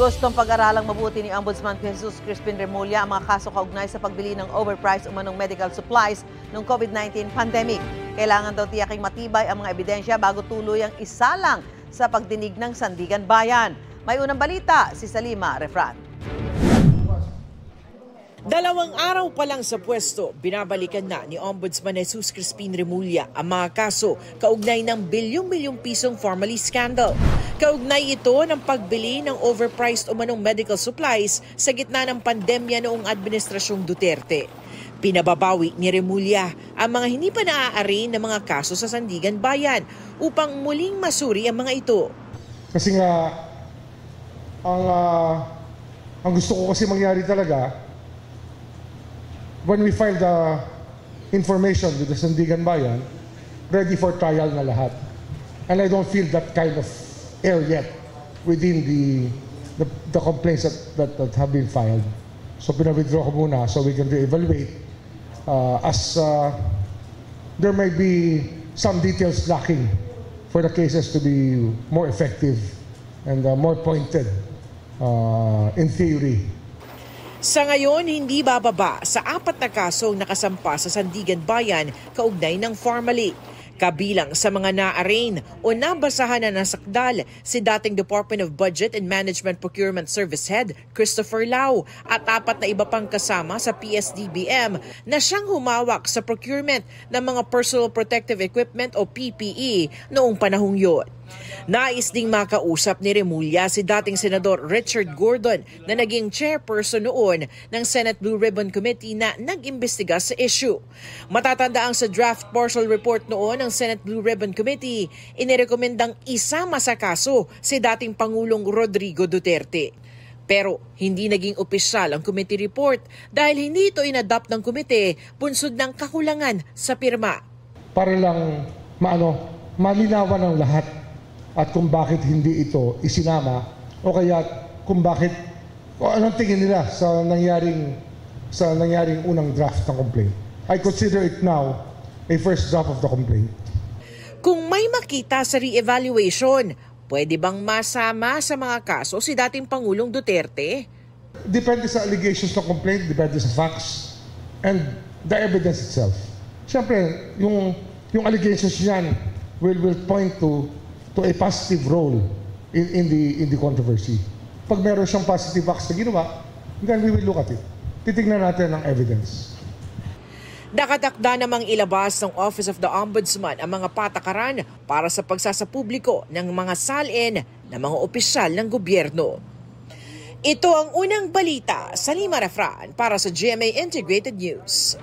Gustong pag-aralang mabuti ni Ombudsman Jesus Crispin Remulla ang mga kaso kaugnay sa pagbili ng overpriced umanong medical supplies ng COVID-19 pandemic. Kailangan daw tiyaking matibay ang mga ebidensya bago tuluyang isalang sa pagdinig ng Sandigan Bayan. May unang balita, si Salima Refran. 2 araw pa lang sa pwesto, binabalikan na ni Ombudsman Jesus Crispin Remulla ang mga kaso kaugnay ng bilyong-bilyong pisong formally scandal. Kaugnay ito ng pagbili ng overpriced umanong medical supplies sa gitna ng pandemya noong Administrasyong Duterte. Pinababawi ni Remulla ang mga hindi pa naa-arraign na mga kaso sa Sandigan Bayan upang muling masuri ang mga ito. Kasi nga, ang gusto ko kasi mangyari talaga, when we file the information with the Sandigan Bayan, ready for trial na lahat. And I don't feel that kind of air yet within the complaints that have been filed. So pinawithdraw ko muna so we can re-evaluate as there may be some details lacking for the cases to be more effective and more pointed in theory. Sa ngayon, hindi bababa sa 4 na kasong nakasampa sa Sandigan Bayan kaugnay ng formally. Kabilang sa mga na-arraign o nabasahan na nasakdal si dating Department of Budget and Management Procurement Service Head Christopher Lau at 4 na iba pang kasama sa PSDBM na siyang humawak sa procurement ng mga personal protective equipment o PPE noong panahong yun. Nais ding makausap ni Remulla si dating Senador Richard Gordon na naging chairperson noon ng Senate Blue Ribbon Committee na nag-imbestiga sa issue. Matatandaang sa draft partial report noon ng Senate Blue Ribbon Committee, inirekomendang isama sa kaso si dating Pangulong Rodrigo Duterte. Pero hindi naging opisyal ang committee report dahil hindi ito inadopt ng komite bunsod ng kakulangan sa pirma. Para lang malinawan ng lahat at kung bakit hindi ito isinama o kaya kung bakit o anong tingin nila sa nangyaring unang draft ng complaint. I consider it now a first draft of the complaint. Kung may makita sa re-evaluation, pwede bang masama sa mga kaso si dating Pangulong Duterte? Depende sa allegations ng complaint, depende sa facts and the evidence itself. Siyempre, yung allegations niyan will point to a positive role in the controversy. Pag meron siyang positive acts na ginawa, then we will look at it. Titignan natin ang evidence. Nakatakda namang ilabas ng Office of the Ombudsman ang mga patakaran para sa pagsasapubliko ng mga salin ng mga opisyal ng gobyerno. Ito ang unang balita sa Salima Refran para sa GMA Integrated News.